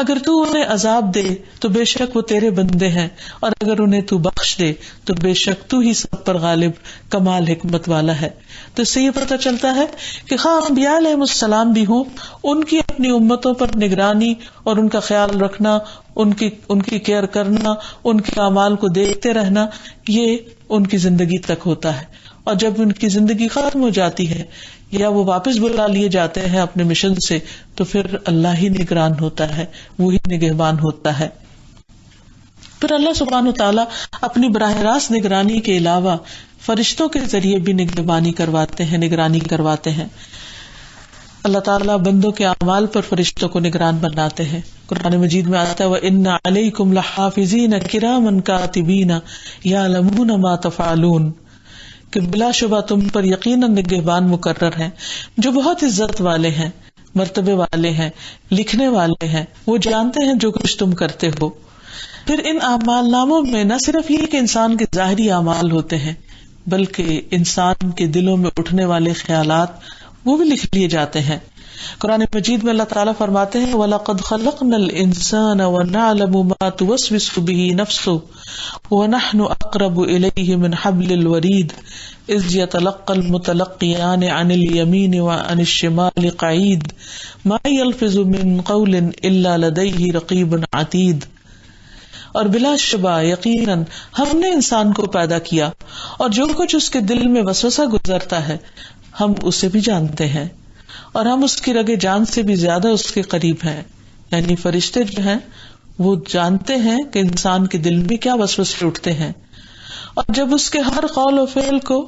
اگر تو انہیں عذاب دے تو بے شک وہ تیرے بندے ہیں، اور اگر انہیں تو بخش دے تو بے شک تو ہی سب پر غالب کمال حکمت والا ہے. تو اس سے یہ پتہ چلتا ہے کہ خواہ انبیاء علیہ السلام بھی ہوں، ان کی اپنی امتوں پر نگرانی اور ان کا خیال رکھنا، ان کی کیئر کرنا، ان کے اعمال کو دیکھتے رہنا، یہ ان کی زندگی تک ہوتا ہے. اور جب ان کی زندگی ختم ہو جاتی ہے یا وہ واپس بلا لیے جاتے ہیں اپنے مشن سے، تو پھر اللہ ہی نگران ہوتا ہے، وہی نگہبان ہوتا ہے. پھر اللہ سبحانہ وتعالی اپنی براہ راست نگرانی کے علاوہ فرشتوں کے ذریعے بھی نگہبانی کرواتے ہیں، نگرانی کرواتے ہیں. اللہ تعالیٰ بندوں کے اعمال پر فرشتوں کو نگران بناتے ہیں. قرآن مجید میں آتا ہے وَإِنَّ عَلَيْكُمْ لَحَافِظِينَ كِرَامًا كَاتِبِينَ يَعْلَمُونَ مَا تَفْعَلُونَ، کہ بلا شبہ تم پر یقیناً نگہبان مقرر ہیں جو بہت عزت والے ہیں، مرتبے والے ہیں، لکھنے والے ہیں، وہ جانتے ہیں جو کچھ تم کرتے ہو. پھر ان اعمال ناموں میں نہ صرف یہ کہ انسان کے ظاہری اعمال ہوتے ہیں، بلکہ انسان کے دلوں میں اٹھنے والے خیالات وہ بھی لکھ لیے جاتے ہیں. قرآن مجید میں اللہ تعالیٰ فرماتے ہیں وَلَقَدْ خَلَقْنَا الْإِنسَانَ وَنَعْلَمُ مَا تُوَسْوِسُ بِهِ نَفْسُهُ وَنَحْنُ أَقْرَبُ إِلَيْهِ مِنْ حَبْلِ الْوَرِيدِ إِذْ يَتَلَقَّى الْمُتَلَقِّيَانِ عَنِ الْيَمِينِ وَعَنِ الشِّمَالِ قَعِيدٌ مَا يَلْفِظُ مِنْ قَوْلٍ إِلَّا لَدَيْهِ رَقِيبٌ عَتِيدٌ. اور بلا شبہ یقیناً ہم نے انسان کو پیدا کیا اور جو کچھ اس کے دل میں وسوسہ گزرتا ہے ہم اسے بھی جانتے ہیں، اور ہم اس کی رگے جان سے بھی زیادہ اس کے قریب ہیں. یعنی فرشتے جو ہیں وہ جانتے ہیں کہ انسان کے دل میں کیا وسوسے اٹھتے ہیں، اور جب اس کے ہر قول و فعل کو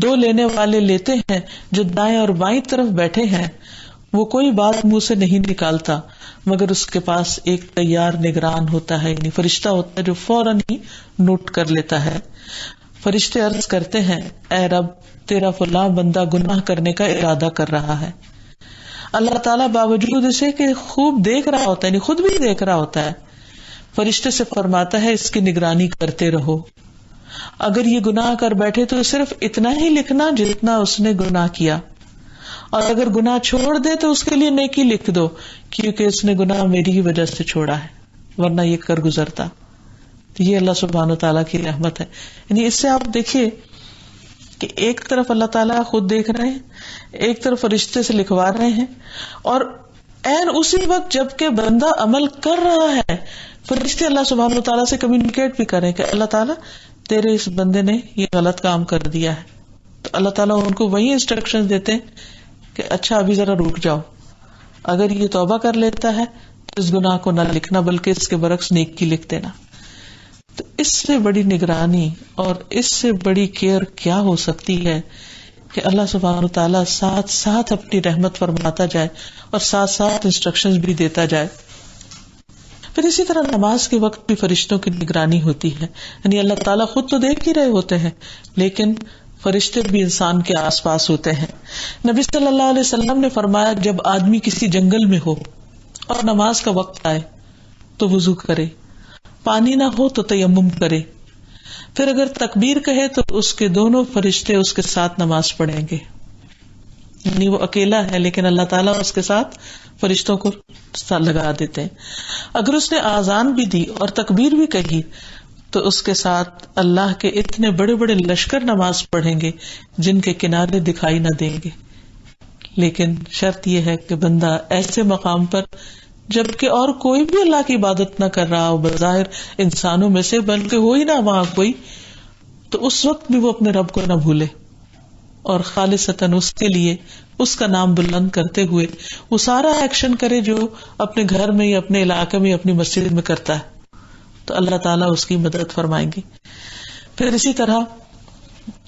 دو لینے والے لیتے ہیں جو دائیں اور بائیں طرف بیٹھے ہیں، وہ کوئی بات منہ سے نہیں نکالتا مگر اس کے پاس ایک تیار نگران ہوتا ہے، یعنی فرشتہ ہوتا ہے جو فوراً ہی نوٹ کر لیتا ہے. فرشتے عرض کرتے ہیں اے رب تیرا فلاں بندہ گناہ کرنے کا ارادہ کر رہا ہے. اللہ تعالیٰ باوجود اسے کہ خوب دیکھ رہا ہوتا ہے، یعنی خود بھی دیکھ رہا ہوتا ہے، فرشتے سے فرماتا ہے اس کی نگرانی کرتے رہو. اگر یہ گناہ کر بیٹھے تو صرف اتنا ہی لکھنا جتنا اس نے گناہ کیا، اور اگر گناہ چھوڑ دے تو اس کے لیے نیکی لکھ دو کیونکہ اس نے گناہ میری ہی وجہ سے چھوڑا ہے ورنہ یہ کر گزرتا. تو یہ اللہ سبحانہ تعالیٰ کی رحمت ہے. یعنی اس سے آپ دیکھیے کہ ایک طرف اللہ تعالیٰ خود دیکھ رہے ہیں، ایک طرف فرشتے سے لکھوا رہے ہیں، اور عین اسی وقت جب کہ بندہ عمل کر رہا ہے فرشتے اللہ سبحانہ تعالیٰ سے کمیونیکیٹ بھی کریں کہ اللہ تعالیٰ تیرے اس بندے نے یہ غلط کام کر دیا ہے. تو اللہ تعالیٰ ان کو وہی انسٹرکشن دیتے ہیں کہ اچھا ابھی ذرا رک جاؤ، اگر یہ توبہ کر لیتا ہے تو اس گناہ کو نہ لکھنا بلکہ اس کے برعکس نیکی لکھ دینا. تو اس سے بڑی نگرانی اور اس سے بڑی کیئر کیا ہو سکتی ہے کہ اللہ سبحانہ تعالیٰ ساتھ ساتھ اپنی رحمت فرماتا جائے اور ساتھ ساتھ انسٹرکشنز بھی دیتا جائے. پھر اسی طرح نماز کے وقت بھی فرشتوں کی نگرانی ہوتی ہے. یعنی اللہ تعالیٰ خود تو دیکھ ہی رہے ہوتے ہیں لیکن فرشتے بھی انسان کے آس پاس ہوتے ہیں. نبی صلی اللہ علیہ وسلم نے فرمایا جب آدمی کسی جنگل میں ہو اور نماز کا وقت آئے تو وضو کرے، پانی نہ ہو تو تیمم کرے، پھر اگر تکبیر کہے تو اس کے دونوں فرشتے اس کے ساتھ نماز پڑھیں گے. یعنی وہ اکیلا ہے لیکن اللہ تعالیٰ اس کے ساتھ فرشتوں کو لگا دیتے ہیں. اگر اس نے آذان بھی دی اور تکبیر بھی کہی تو اس کے ساتھ اللہ کے اتنے بڑے بڑے لشکر نماز پڑھیں گے جن کے کنارے دکھائی نہ دیں گے. لیکن شرط یہ ہے کہ بندہ ایسے مقام پر جبکہ اور کوئی بھی اللہ کی عبادت نہ کر رہا ہو بظاہر انسانوں میں سے، بلکہ ہو ہی نہ وہاں کوئی، تو اس وقت بھی وہ اپنے رب کو نہ بھولے اور خالصتاً اس کے لیے اس کا نام بلند کرتے ہوئے وہ سارا ایکشن کرے جو اپنے گھر میں یا اپنے علاقے میں یا اپنی مسجد میں کرتا ہے، تو اللہ تعالیٰ اس کی مدد فرمائیں گے. پھر اسی طرح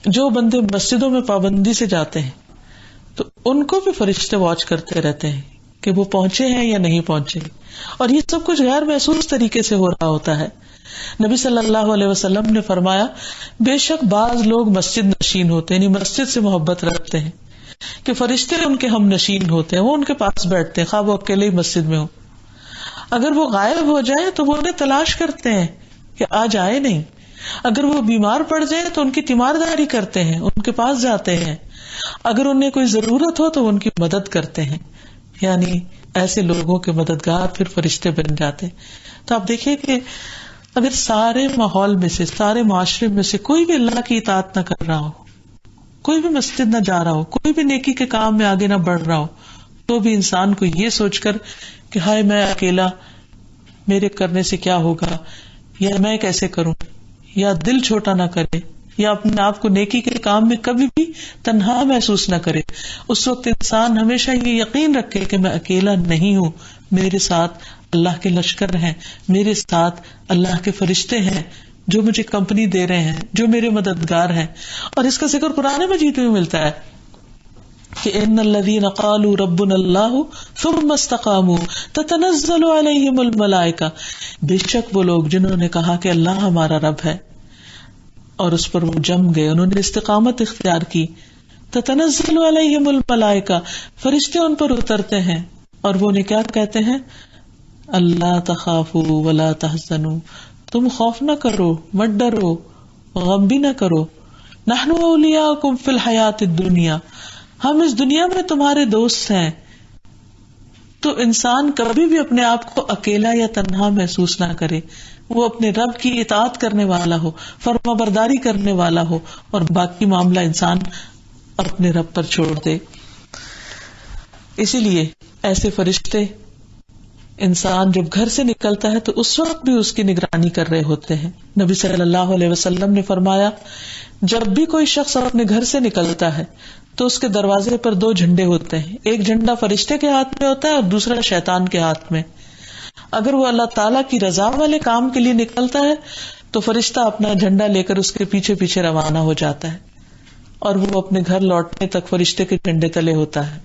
جو بندے مسجدوں میں پابندی سے جاتے ہیں تو ان کو بھی فرشتے واچ کرتے رہتے ہیں کہ وہ پہنچے ہیں یا نہیں پہنچے، اور یہ سب کچھ غیر محسوس طریقے سے ہو رہا ہوتا ہے. نبی صلی اللہ علیہ وسلم نے فرمایا بے شک بعض لوگ مسجد نشین ہوتے ہیں، یعنی مسجد سے محبت رکھتے ہیں کہ فرشتے ان کے ہم نشین ہوتے ہیں، وہ ان کے پاس بیٹھتے ہیں خواہ وہ اکیلے ہی مسجد میں ہو. اگر وہ غائب ہو جائیں تو وہ انہیں تلاش کرتے ہیں کہ آج آئے نہیں. اگر وہ بیمار پڑ جائیں تو ان کی تیمارداری کرتے ہیں، ان کے پاس جاتے ہیں. اگر انہیں کوئی ضرورت ہو تو ان کی مدد کرتے ہیں. یعنی ایسے لوگوں کے مددگار پھر فرشتے بن جاتے ہیں. تو آپ دیکھیے کہ اگر سارے ماحول میں سے، سارے معاشرے میں سے کوئی بھی اللہ کی اطاعت نہ کر رہا ہو، کوئی بھی مسجد نہ جا رہا ہو، کوئی بھی نیکی کے کام میں آگے نہ بڑھ رہا ہو، تو بھی انسان کو یہ سوچ کر کہ ہائے میں اکیلا، میرے کرنے سے کیا ہوگا، یا میں کیسے کروں، یا دل چھوٹا نہ کرے، یا اپنے آپ کو نیکی کے کام میں کبھی بھی تنہا محسوس نہ کرے. اس وقت انسان ہمیشہ یہ یقین رکھے کہ میں اکیلا نہیں ہوں، میرے ساتھ اللہ کے لشکر ہیں، میرے ساتھ اللہ کے فرشتے ہیں جو مجھے کمپنی دے رہے ہیں، جو میرے مددگار ہیں. اور اس کا ذکر قرآن مجید میں ملتا ہے کہ ان الذین قالوا ربنا اللہ ثم استقاموا تتنزل علیہم الملائکہ، بے شک وہ لوگ جنہوں نے کہا کہ اللہ ہمارا رب ہے اور اس پر وہ جم گئے، انہوں نے استقامت اختیار کی. تتنزل علیہم الملائکہ، فرشتے ان پر اترتے ہیں اور وہ انہیں کیا کہتے ہیں، اللہ تخافوا ولا تحزنوا، تم خوف نہ کرو، مت ڈرو، غم بھی نہ کرو. نحن اولیاؤکم فی الحیات الدنیا، ہم اس دنیا میں تمہارے دوست ہیں. تو انسان کبھی بھی اپنے آپ کو اکیلا یا تنہا محسوس نہ کرے، وہ اپنے رب کی اطاعت کرنے والا ہو، فرما برداری کرنے والا ہو، اور باقی معاملہ انسان اپنے رب پر چھوڑ دے. اسی لیے ایسے فرشتے انسان جب گھر سے نکلتا ہے تو اس وقت بھی اس کی نگرانی کر رہے ہوتے ہیں. نبی صلی اللہ علیہ وسلم نے فرمایا جب بھی کوئی شخص اپنے گھر سے نکلتا ہے تو اس کے دروازے پر 2 جھنڈے ہوتے ہیں، ایک جھنڈا فرشتے کے ہاتھ میں ہوتا ہے اور دوسرا شیطان کے ہاتھ میں. اگر وہ اللہ تعالیٰ کی رضا والے کام کے لیے نکلتا ہے تو فرشتہ اپنا جھنڈا لے کر اس کے پیچھے پیچھے روانہ ہو جاتا ہے اور وہ اپنے گھر لوٹنے تک فرشتے کے جھنڈے تلے ہوتا ہے،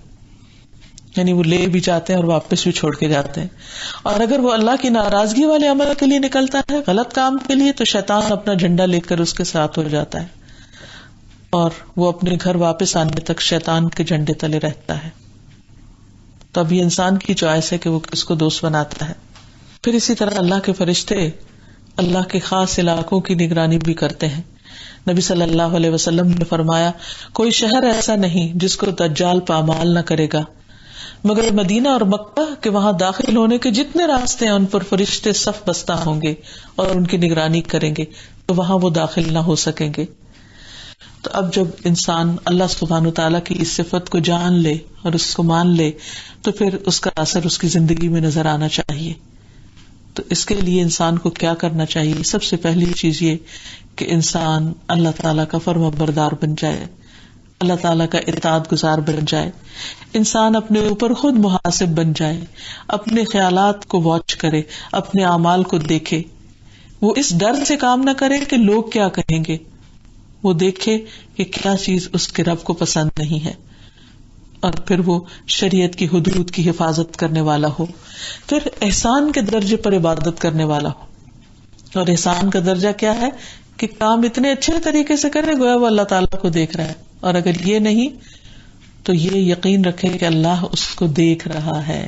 یعنی وہ لے بھی جاتے ہیں اور واپس بھی چھوڑ کے جاتے ہیں. اور اگر وہ اللہ کی ناراضگی والے عمل کے لیے نکلتا ہے، غلط کام کے لیے، تو شیطان اپنا جھنڈا لے کر اس کے ساتھ ہو جاتا ہے اور وہ اپنے گھر واپس آنے تک شیطان کے جھنڈے تلے رہتا ہے. تب یہ انسان کی چوائس ہے کہ وہ کس کو دوست بناتا ہے. پھر اسی طرح اللہ کے فرشتے اللہ کے خاص علاقوں کی نگرانی بھی کرتے ہیں. نبی صلی اللہ علیہ وسلم نے فرمایا کوئی شہر ایسا نہیں جس کو دجال پامال نہ کرے گا مگر مدینہ اور مکہ کے وہاں داخل ہونے کے جتنے راستے ہیں ان پر فرشتے صف بستہ ہوں گے اور ان کی نگرانی کریں گے، تو وہاں وہ داخل نہ ہو سکیں گے. تو اب جب انسان اللہ سبحانہ وتعالیٰ کی اس صفت کو جان لے اور اس کو مان لے تو پھر اس کا اثر اس کی زندگی میں نظر آنا چاہیے. تو اس کے لیے انسان کو کیا کرنا چاہیے؟ سب سے پہلی چیز یہ کہ انسان اللہ تعالیٰ کا فرما بردار بن جائے، اللہ تعالیٰ کا اطاعت گزار بن جائے، انسان اپنے اوپر خود محاسب بن جائے، اپنے خیالات کو واچ کرے، اپنے اعمال کو دیکھے. وہ اس ڈر سے کام نہ کرے کہ لوگ کیا کہیں گے، وہ دیکھے کہ کیا چیز اس کے رب کو پسند نہیں ہے اور پھر وہ شریعت کی حدود کی حفاظت کرنے والا ہو. پھر احسان کے درجے پر عبادت کرنے والا ہو. اور احسان کا درجہ کیا ہے کہ کام اتنے اچھے طریقے سے کرے گویا وہ اللہ تعالیٰ کو دیکھ رہا ہے، اور اگر یہ نہیں تو یہ یقین رکھے کہ اللہ اس کو دیکھ رہا ہے.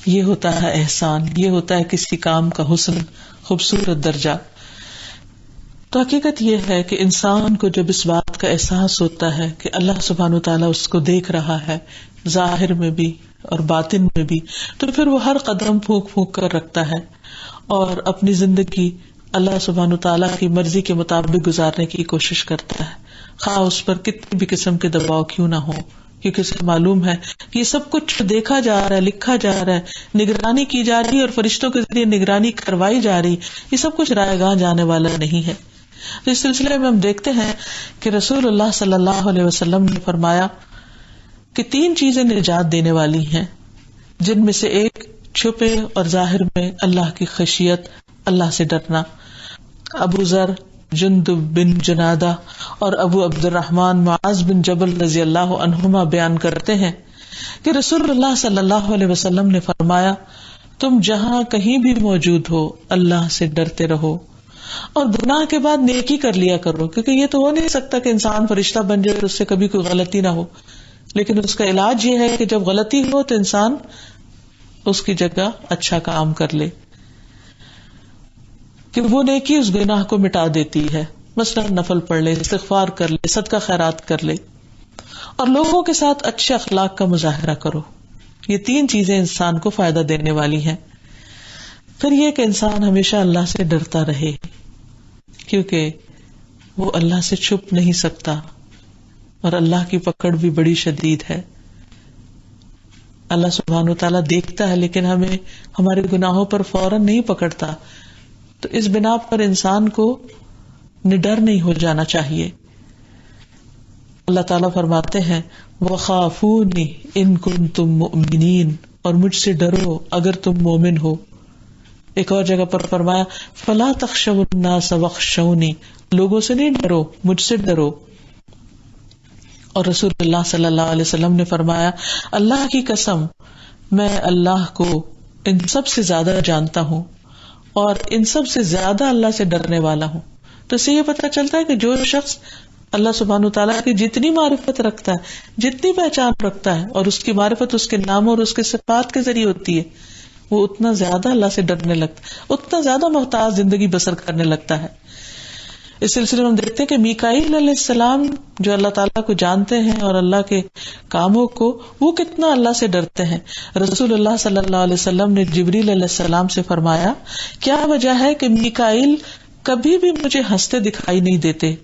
یہ ہوتا ہے احسان، یہ ہوتا ہے کسی کام کا حسن، خوبصورت درجہ. تو حقیقت یہ ہے کہ انسان کو جب اس بات کا احساس ہوتا ہے کہ اللہ سبحانہ وتعالیٰ اس کو دیکھ رہا ہے ظاہر میں بھی اور باطن میں بھی، تو پھر وہ ہر قدم پھونک پھونک کر رکھتا ہے اور اپنی زندگی اللہ سبحانہ وتعالیٰ کی مرضی کے مطابق گزارنے کی کوشش کرتا ہے، خواہ اس پر کتنی بھی قسم کے دباؤ کیوں نہ ہو، کیونکہ اسے معلوم ہے کہ یہ سب کچھ دیکھا جا رہا ہے، لکھا جا رہا ہے، نگرانی کی جا رہی ہے اور فرشتوں کے ذریعے نگرانی کروائی جا رہی، یہ سب کچھ رائے گاہ جانے والا نہیں ہے۔ تو اس سلسلے میں ہم دیکھتے ہیں کہ رسول اللہ صلی اللہ علیہ وسلم نے فرمایا کہ 3 چیزیں نجات دینے والی ہیں، جن میں سے ایک چھپے اور ظاہر میں اللہ کی خشیت، اللہ سے ڈرنا۔ ابو ذر، جندب بن جنادہ اور ابو عبد الرحمن معاذ بن جبل رضی اللہ عنہما بیان کرتے ہیں کہ رسول اللہ صلی اللہ علیہ وسلم نے فرمایا، تم جہاں کہیں بھی موجود ہو اللہ سے ڈرتے رہو اور گناہ کے بعد نیکی کر لیا کرو، کیونکہ یہ تو ہو نہیں سکتا کہ انسان فرشتہ بن جائے اور اس سے کبھی کوئی غلطی نہ ہو، لیکن اس کا علاج یہ ہے کہ جب غلطی ہو تو انسان اس کی جگہ اچھا کام کر لے، کہ وہ نیکی اس گناہ کو مٹا دیتی ہے، مثلا نفل پڑھ لے، استغفار کر لے، صدقہ خیرات کر لے، اور لوگوں کے ساتھ اچھے اخلاق کا مظاہرہ کرو۔ یہ 3 چیزیں انسان کو فائدہ دینے والی ہیں۔ پھر یہ کہ انسان ہمیشہ اللہ سے ڈرتا رہے، کیونکہ وہ اللہ سے چھپ نہیں سکتا اور اللہ کی پکڑ بھی بڑی شدید ہے۔ اللہ سبحانہ وتعالیٰ دیکھتا ہے لیکن ہمیں ہمارے گناہوں پر فوراً نہیں پکڑتا، تو اس بنا پر انسان کو نڈر نہیں ہو جانا چاہیے۔ اللہ تعالیٰ فرماتے ہیں وَخَافُونِ إِن كُنتُم مُؤْمِنِينَ، اور مجھ سے ڈرو اگر تم مومن ہو۔ ایک اور جگہ پر فرمایا فَلَا تَخْشَوُا النَّاسَ وَاخْشَوْنِی، لوگوں سے نہیں ڈرو، مجھ سے ڈرو۔ اور رسول اللہ صلی اللہ علیہ وسلم نے فرمایا اللہ کی قسم میں اللہ کو ان سب سے زیادہ جانتا ہوں اور ان سب سے زیادہ اللہ سے ڈرنے والا ہوں۔ تو اس سے یہ پتہ چلتا ہے کہ جو شخص اللہ سبحانہ وتعالیٰ کی جتنی معرفت رکھتا ہے، جتنی پہچان رکھتا ہے، اور اس کی معرفت اس کے ناموں اور اس کے صفات کے ذریعے ہوتی ہے، وہ اتنا زیادہ اللہ سے ڈرنے لگتا ہے، اتنا زیادہ محتاط زندگی بسر کرنے لگتا ہے۔ اس سلسلے میں ہم دیکھتے ہیں کہ میکائیل علیہ السلام جو اللہ تعالیٰ کو جانتے ہیں اور اللہ کے کاموں کو، وہ کتنا اللہ سے ڈرتے ہیں۔ رسول اللہ صلی اللہ علیہ وسلم نے جبریل علیہ السلام سے فرمایا کیا وجہ ہے کہ میکائیل کبھی بھی مجھے ہنستے دکھائی نہیں دیتے؟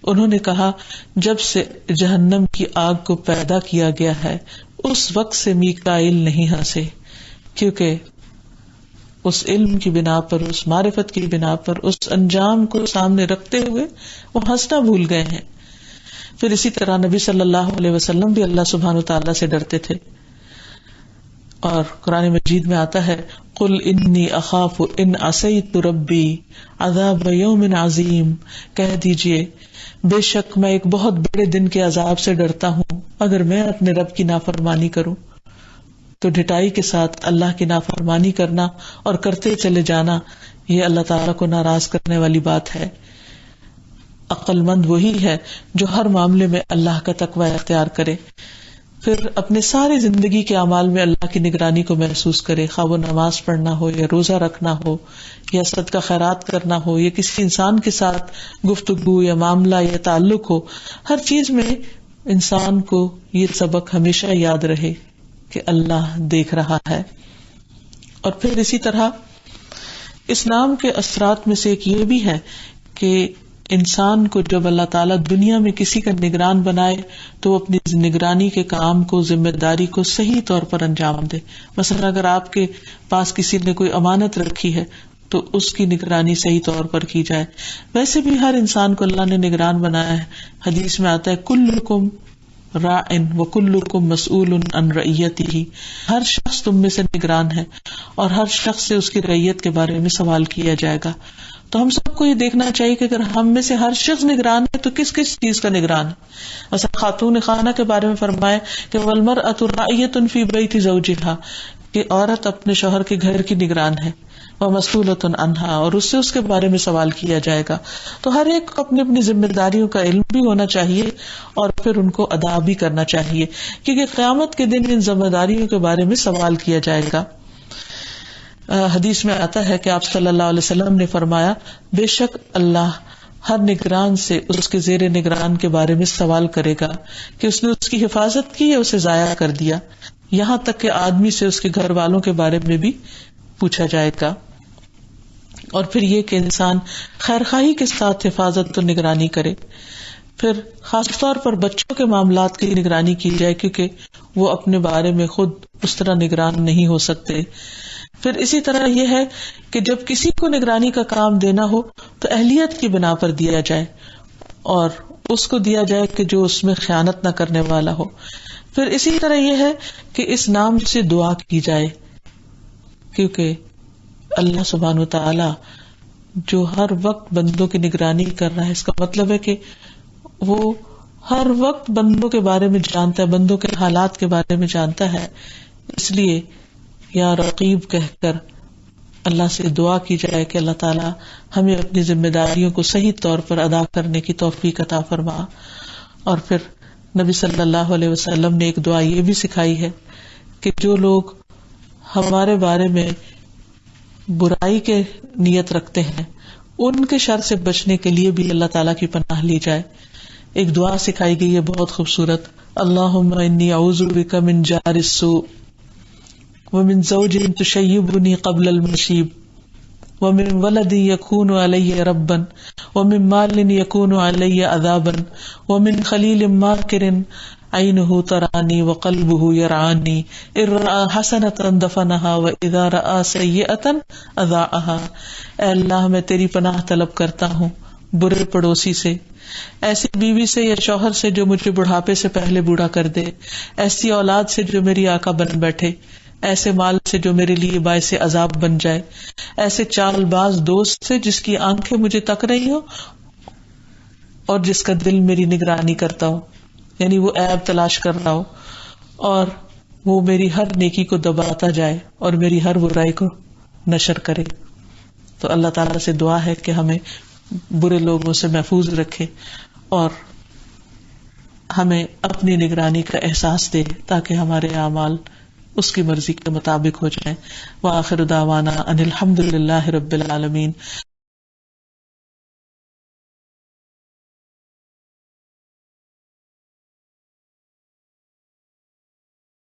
انہوں نے کہا جب سے جہنم کی آگ کو پیدا کیا گیا ہے اس وقت سے میکائیل نہیں ہنسے، کیونکہ اس علم کی بنا پر، اس معرفت کی بنا پر، اس انجام کو سامنے رکھتے ہوئے وہ ہنسنا بھول گئے ہیں۔ پھر اسی طرح نبی صلی اللہ علیہ وسلم بھی اللہ سبحانہ وتعالیٰ سے ڈرتے تھے، اور قرآن مجید میں آتا ہے قل انی اخاف ان عصیت ربی عذاب یوم عظیم، کہہ دیجئے بے شک میں ایک بہت بڑے دن کے عذاب سے ڈرتا ہوں اگر میں اپنے رب کی نافرمانی کروں۔ تو ڈٹائی کے ساتھ اللہ کی نافرمانی کرنا اور کرتے چلے جانا، یہ اللہ تعالیٰ کو ناراض کرنے والی بات ہے۔ عقل مند وہی ہے جو ہر معاملے میں اللہ کا تقوی اختیار کرے، پھر اپنے ساری زندگی کے اعمال میں اللہ کی نگرانی کو محسوس کرے، خواہ وہ نماز پڑھنا ہو یا روزہ رکھنا ہو یا صدقہ خیرات کرنا ہو یا کسی انسان کے ساتھ گفتگو یا معاملہ یا تعلق ہو، ہر چیز میں انسان کو یہ سبق ہمیشہ یاد رہے کہ اللہ دیکھ رہا ہے۔ اور پھر اسی طرح اسلام کے اثرات میں سے ایک یہ بھی ہے کہ انسان کو جب اللہ تعالیٰ دنیا میں کسی کا نگران بنائے تو وہ اپنی نگرانی کے کام کو، ذمہ داری کو صحیح طور پر انجام دے۔ مثلا اگر آپ کے پاس کسی نے کوئی امانت رکھی ہے تو اس کی نگرانی صحیح طور پر کی جائے۔ ویسے بھی ہر انسان کو اللہ نے نگران بنایا ہے، حدیث میں آتا ہے کلکم راعٍ وکلکم مسئول عن رعیتہ، ہر شخص تم میں سے نگران ہے اور ہر شخص سے اس کی رعیت کے بارے میں سوال کیا جائے گا۔ تو ہم سب کو یہ دیکھنا چاہیے کہ اگر ہم میں سے ہر شخص نگران ہے تو کس کس چیز کا نگران ہے۔ مثلا خاتون خانہ کے بارے میں فرمایا کہ والمرأۃ راعیۃ فی بیت زوجہا، کہ عورت اپنے شوہر کے گھر کی نگران ہے، ومسئولۃ عنہا، اور اس سے اس کے بارے میں سوال کیا جائے گا۔ تو ہر ایک کو اپنی اپنی ذمہ داریوں کا علم بھی ہونا چاہیے اور پھر ان کو ادا بھی کرنا چاہیے، کیونکہ قیامت کے دن ان ذمہ داریوں کے بارے میں سوال کیا جائے گا۔ حدیث میں آتا ہے کہ آپ صلی اللہ علیہ وسلم نے فرمایا بے شک اللہ ہر نگران سے اس کے زیر نگران کے بارے میں سوال کرے گا کہ اس نے اس کی حفاظت کی یا اسے ضائع کر دیا، یہاں تک کہ آدمی سے اس کے گھر والوں کے بارے میں بھی پوچھا جائے گا۔ اور پھر یہ کہ انسان خیرخواہی کے ساتھ حفاظت و نگرانی کرے۔ پھر خاص طور پر بچوں کے معاملات کی نگرانی کی جائے، کیونکہ وہ اپنے بارے میں خود اس طرح نگران نہیں ہو سکتے. پھر اسی طرح یہ ہے کہ جب کسی کو نگرانی کا کام دینا ہو تو اہلیت کی بنا پر دیا جائے، اور اس کو دیا جائے کہ جو اس میں خیانت نہ کرنے والا ہو. پھر اسی طرح یہ ہے کہ اس نام سے دعا کی جائے، کیونکہ اللہ سبحانہ وتعالی جو ہر وقت بندوں کی نگرانی کر رہا ہے، اس کا مطلب ہے کہ وہ ہر وقت بندوں کے بارے میں جانتا ہے، بندوں کے حالات کے بارے میں جانتا ہے. اس لیے یا رقیب کہہ کر اللہ سے دعا کی جائے کہ اللہ تعالی ہمیں اپنی ذمہ داریوں کو صحیح طور پر ادا کرنے کی توفیق عطا فرما. اور پھر نبی صلی اللہ علیہ وسلم نے ایک دعا یہ بھی سکھائی ہے کہ جو لوگ ہمارے بارے میں برائی کے نیت رکھتے ہیں ان کے شر سے بچنے کے لیے بھی اللہ تعالیٰ کی پناہ لی جائے. ایک دعا سکھائی گئی ہے بہت خوبصورت، اللہم انی اعوذ بک من جار السوء ومن زوج تشیبنی قبل المشیب ومن ولد یکون علی ربا ومن مال یکون علی عذابا ومن خلیل ماکر عینہ ترانی وقلبہ یرعانی ان رأى حسنۃ دفنہا واذا رأى سیئۃ اذاعہا. اے اللہ میں تیری پناہ طلب کرتا ہوں برے پڑوسی سے، ایسی بیوی سے یا شوہر سے جو مجھے بڑھاپے سے پہلے بوڑھا کر دے، ایسی اولاد سے جو میری آقا بن بیٹھے، ایسے مال سے جو میرے لیے باعث عذاب بن جائے، ایسے چال باز دوست سے جس کی آنکھیں مجھے تک رہی ہو اور جس کا دل میری نگرانی کرتا ہو، یعنی وہ عیب تلاش کر رہا ہو اور وہ میری ہر نیکی کو دباتا جائے اور میری ہر برائی کو نشر کرے. تو اللہ تعالیٰ سے دعا ہے کہ ہمیں برے لوگوں سے محفوظ رکھے اور ہمیں اپنی نگرانی کا احساس دے تاکہ ہمارے اعمال اس کی مرضی کے مطابق ہو جائیں. وآخر دعوانا ان الحمد للہ رب العالمین.